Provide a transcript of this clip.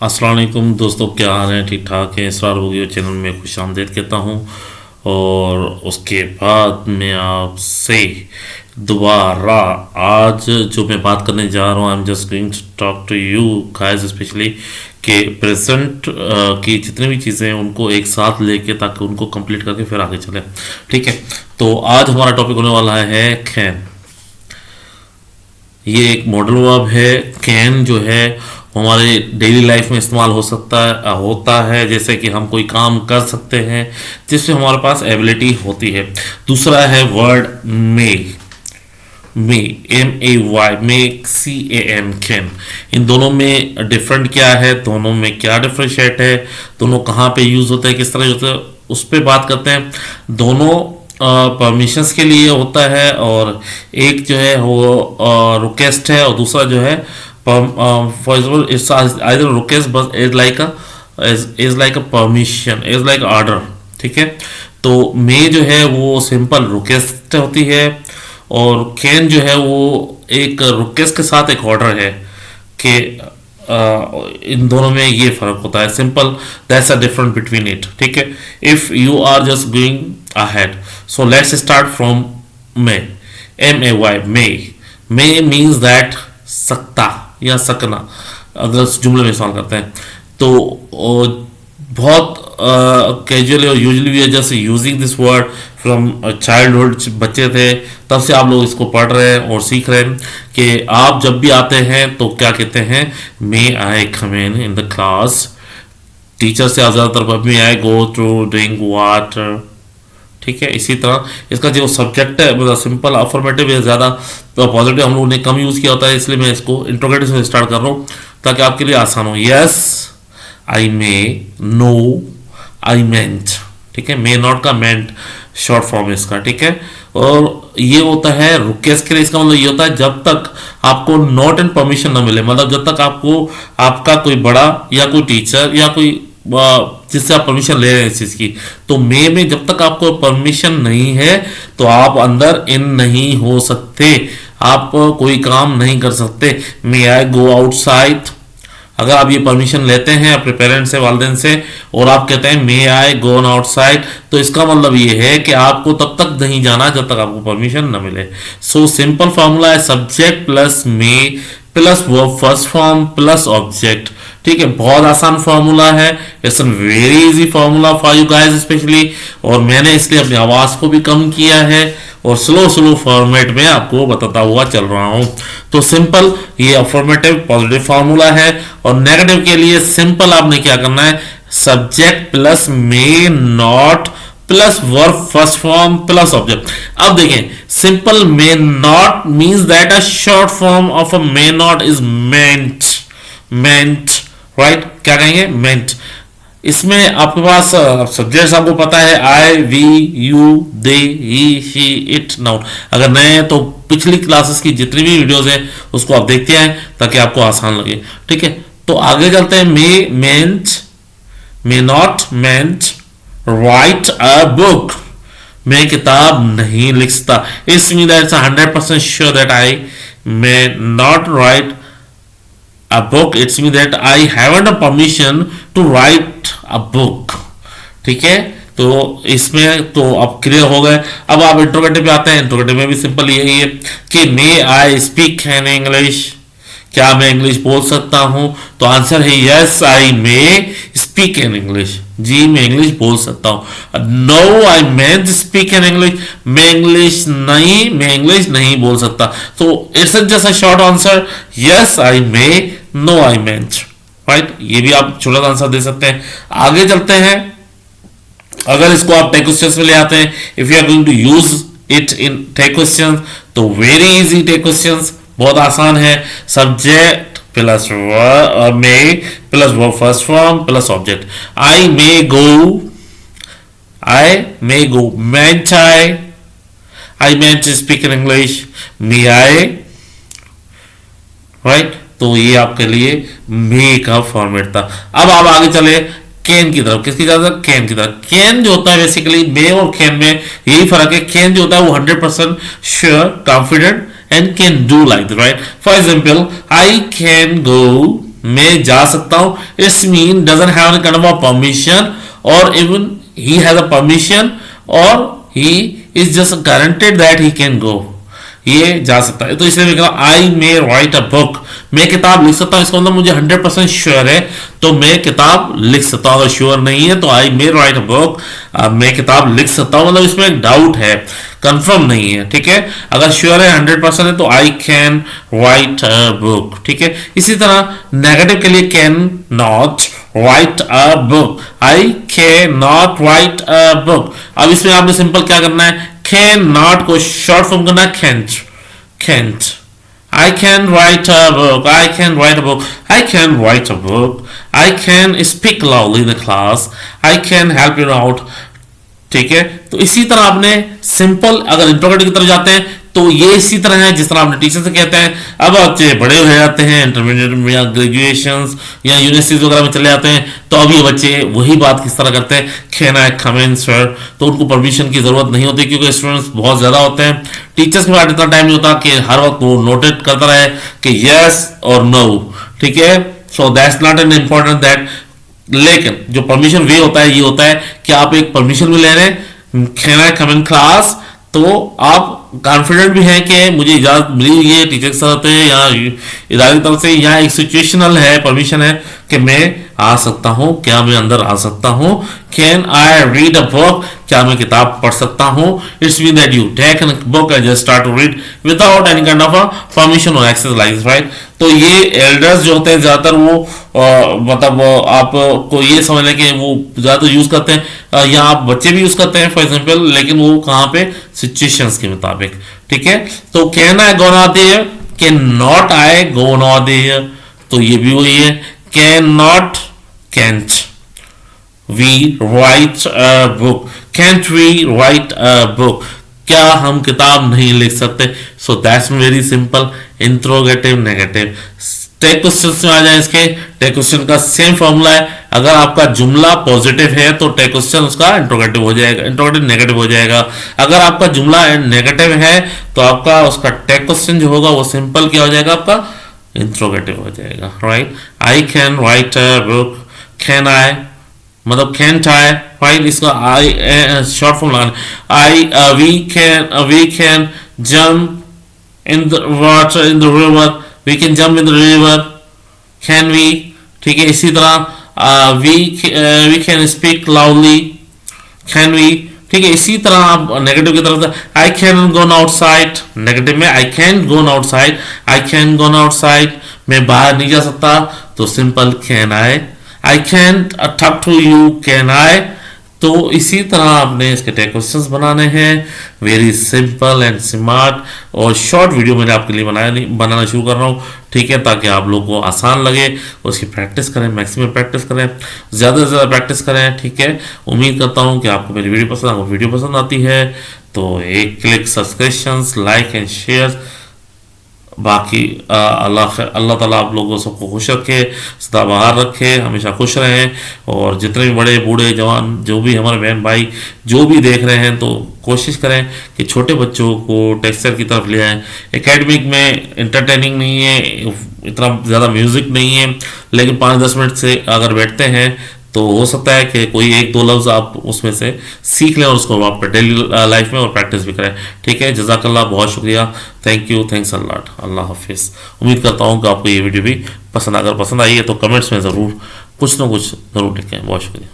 अस्सलाम वालेकुम दोस्तों, क्या हाल है? ठीक ठाक है। इसरार बुगियो चैनल में खुश आमदीद कहता हूँ। और उसके बाद मैं आपसे दोबारा आज जो मैं बात करने जा रहा हूँ, I am just going to talk to you guys specially कि प्रेजेंट की जितनी भी चीज़ें हैं उनको एक साथ लेके ताकि उनको कंप्लीट करके फिर आगे चले। ठीक है, तो आज हमारा टॉपिक होने वाला है कैन। ये एक मॉडल वर्ब है। कैन जो है हमारे डेली लाइफ में इस्तेमाल हो सकता है होता है, जैसे कि हम कोई काम कर सकते हैं जिससे हमारे पास एबिलिटी होती है। दूसरा है word may. May MAY may CAN can. इन दोनों में डिफरेंट क्या है, दोनों में क्या डिफ्रेंशिएट है, दोनों कहाँ पे यूज होते हैं, किस तरह यूज होते हैं, उस पर बात करते हैं। दोनों परमिशंस के लिए होता है और एक जो है वो रिक्वेस्ट है और दूसरा जो है for example it's either request बस is like a permission, is like order. ठीक है, तो मे जो है वो सिंपल रिक्वेस्ट होती है और कैन जो है वो एक रिक्वेस्ट के साथ एक ऑर्डर है कि इन दोनों में ये फर्क होता है। Simple that's a difference between it. ठीक है, if you are just going ahead, so let's start from may. MAY may. May means that सकता या सकना, अगर उस जुमले में इस्तेमाल करते हैं तो बहुत कैजुअली और usually we are just using this word from childhood. बच्चे थे तब से आप लोग इसको पढ़ रहे हैं और सीख रहे हैं कि आप जब भी आते हैं तो क्या कहते हैं, मे आई कम इन द क्लास। टीचर से ज़्यादातर मे आई गो टू ड्रिंक वाटर। ठीक है, इसी तरह इसका जो सब्जेक्ट है मतलब सिंपल अफर्मेटिव है, ज़्यादा तो पॉजिटिव हम लोगों ने कम यूज़ किया होता है, इसलिए मैं इसको इंट्रोगेटिव से स्टार्ट कर रहा हूँ ताकि आपके लिए आसान हो। Yes I may, no I मेंट। ठीक है, मे नॉट का मेंट शॉर्ट फॉर्म इसका। ठीक है, और ये होता है रिक्वेस्ट के लिए। इसका मतलब ये होता है जब तक आपको नॉट एंड परमिशन ना मिले, मतलब जब तक आपको आपका कोई बड़ा या कोई टीचर या कोई जिससे आप परमिशन ले रहे हैं इस चीज की, तो मे में जब तक आपको परमिशन नहीं है तो आप अंदर इन नहीं हो सकते, आप कोई काम नहीं कर सकते। मे आई गो आउटसाइड। अगर आप ये परमिशन लेते हैं अपने पेरेंट्स से, वालिदैन से, और आप कहते हैं मे आई गो आउटसाइड, तो इसका मतलब ये है कि आपको तब तक नहीं जाना जब तक आपको परमिशन न मिले। सो सिंपल फॉर्मूला है subject plus may plus verb first form plus object. ठीक है, बहुत आसान फॉर्मूला है। It's a very easy formula for you guys specially, और मैंने इसलिए अपनी आवाज को भी कम किया है और स्लो फॉर्मेट में आपको बताता हुआ चल रहा हूं। तो सिंपल ये अफर्मेटिव पॉजिटिव फॉर्मूला है, और नेगेटिव के लिए सिंपल आपने क्या करना है, subject plus may not plus verb first form plus object. अब देखें, simple may not means that a short form of a may not is meant right. क्या कहेंगे, मेंट। इसमें आपके पास सब्जेक्ट्स आपको पता है, I we you they he she it noun. अगर नए हैं तो पिछली क्लासेस की जितनी भी वीडियोस हैं उसको आप देखते हैं ताकि आपको आसान लगे। ठीक है, तो आगे चलते हैं। May mayn't, may not mayn't write a book. मैं किताब नहीं लिखता। It's mean that's 100% sure that I may not write a book. It's mean that I haven't a permission to write a book. ठीक है, तो इसमें तो अब क्लियर हो गए। अब आप इंट्रोगेटिव पे आते हैं। इंट्रोगेटिव में भी सिंपल यही है कि मे आई स्पीक इन इंग्लिश। क्या मैं इंग्लिश बोल सकता हूं? तो आंसर है yes I may speak in English. जी मैं इंग्लिश बोल सकता हूं। No I mayn't speak in English. मैं इंग्लिश नहीं बोल सकता। तो it's just a short answer, yes I may, no I mayn't. Right, ये भी आप छोटा सा आंसर दे सकते हैं। आगे चलते हैं। अगर इसको आप टेक क्वेश्चंस में ले आते हैं, if you are going to use it in tag questions, तो वेरी इजी टेक क्वेश्चंस, बहुत आसान है। Subject plus may plus verb first form plus object. I may go, mayn't I mayn't speak in English, may I. Right, तो ये आपके लिए मे का format था। अब आप आगे चले कैन की तरफ। किसकी तरफ? कैन की तरफ। कैन जो होता है बेसिकली मे और कैन में यही फर्क है। कैन जो होता है वो 100% sure, confident and can do like that, right. For example, I can go मैं जा सकता हूँ, it's mean doesn't have any kind of permission और even he has a permission और he is just guaranteed that he can go, ये जा सकता है। तो इसलिए मैं कह रहा आई मे राइट अ बुक, मैं किताब लिख सकता हूँ, इसका मतलब मुझे 100% श्योर है तो मैं किताब लिख सकता हूँ। अगर श्योर नहीं है तो आई मे राइट अ बुक, मैं किताब लिख सकता हूँ, मतलब इसमें एक डाउट है, कंफर्म नहीं है, ठीक है। अगर श्योर है 100% है तो I can write a book, ठीक है। इसी तरह नेगेटिव के लिए can not write a book, I can not write a book. अब इसमें आपने सिंपल क्या करना है, कैन नॉट को शॉर्ट फॉर्म करना है can't, can't. I can write a book, I can write a book, I can write a book, I can speak loudly in the class, I can help you out, ठीक है। तो इसी तरह आपने simple अगर interrogative की तरफ जाते हैं तो ये इसी तरह है जिस तरह आपने टीचर से कहते हैं। अब बच्चे बड़े हो जाते हैं, इंटरमीडिएट में या ग्रेजुएशन या यूनिवर्सिटीज वगैरह में चले जाते हैं, तो अब ये बच्चे वही बात किस तरह करते हैं, can I come in sir, तो उनको परमिशन की जरूरत नहीं होती क्योंकि स्टूडेंट्स बहुत ज्यादा होते हैं। टीचर्स के पास इतना टाइम नहीं होता कि हर वक्त वो नोटेट करता रहे कि यस और नो, ठीक है। So that's not an important that, लेकिन जो परमिशन वे होता है ये होता है कि आप एक परमिशन भी ले रहे हैं, can I come in class, तो आप कॉन्फिडेंट भी है कि मुझे इजाजत मिली हुई है टीचर के साथ या इदारे की तरफ से, या एक सिचुएशनल है, परमिशन है कि मैं आ सकता हूं, क्या मैं अंदर आ सकता हूं। Can I read a book, क्या मैं किताब पढ़ सकता हूं। It's mean that you take a book and just start to read without any kind of a permission और एक्सेस लाइक दिस, राइट। तो ये एल्डर्स जो होते हैं ज्यादातर वो मतलब आपको ये समझ लें कि वो ज्यादातर यूज करते हैं, या आप बच्चे भी यूज करते हैं फॉर एग्जाम्पल, लेकिन वो कहाँ पे, सिचुएशंस के मुताबिक, ठीक है। तो can I go not there, can not I go not there, तो ये भी वही है, can not can't we write a book, can't we write a book, क्या हम किताब नहीं लिख सकते। So that's very simple, interrogative negative. Tag question में आ जाए, इसके टेक क्वेश्चन का सेम फॉर्मूला है, अगर आपका जुमला पॉजिटिव है तो टेक क्वेश्चन उसका इंट्रोगेटिव हो जाएगा, इंट्रोगेटिव नेगेटिव हो जाएगा। अगर आपका जुमला नेगेटिव है तो आपका उसका टेक क्वेश्चन जो होगा वो सिंपल क्या हो जाएगा, आपका इंट्रोगेटिव हो जाएगा, right. I can write a book, can I मतलब कैंट आई, राइट, इसका आई शॉर्ट फॉर्म लगाना, I we can jump in the water in the river, we can jump in the river, can we, ठीक है। इसी तरह we can speak loudly, can we, ठीक है। इसी तरह आप नेगेटिव की तरफ से, I can go outside, negative में I can go outside, I can go outside, मैं बाहर नहीं जा सकता, तो simple can I can talk to you, can I. तो इसी तरह आपने इसके टेक क्वेश्चंस बनाने हैं, वेरी सिंपल एंड स्मार्ट, और शॉर्ट वीडियो मैंने आपके लिए बनाना शुरू कर रहा हूँ, ठीक है, ताकि आप लोगों को आसान लगे। उसकी प्रैक्टिस करें, मैक्सिमम प्रैक्टिस करें, ज़्यादा से ज़्यादा प्रैक्टिस करें, ठीक है। उम्मीद करता हूँ कि आपको मेरी वीडियो पसंद, आपको वीडियो पसंद आती है तो एक click subscription, like and share. बाकी अल्लाह ताला आप लोगों सबको खुश रखे, सदा बाहर रखे, हमेशा खुश रहें। और जितने भी बड़े बूढ़े जवान जो भी हमारे बहन भाई जो भी देख रहे हैं, तो कोशिश करें कि छोटे बच्चों को टेक्सचर की तरफ ले आएँ। एकेडमिक में इंटरटेनिंग नहीं है, इतना ज़्यादा म्यूज़िक नहीं है, लेकिन 5-10 मिनट से अगर बैठते हैं तो हो सकता है कि कोई 1-2 लफ्ज़ आप उसमें से सीख लें और उसको आप डेली लाइफ में और प्रैक्टिस भी करें, ठीक है। जज़ाकल्लाह, बहुत शुक्रिया, thank you, thanks a lot, अल्लाह हाफिज़। उम्मीद करता हूँ कि आपको ये वीडियो भी पसंद, अगर पसंद आई है तो कमेंट्स में ज़रूर कुछ ना कुछ ज़रूर लिखें। बहुत शुक्रिया।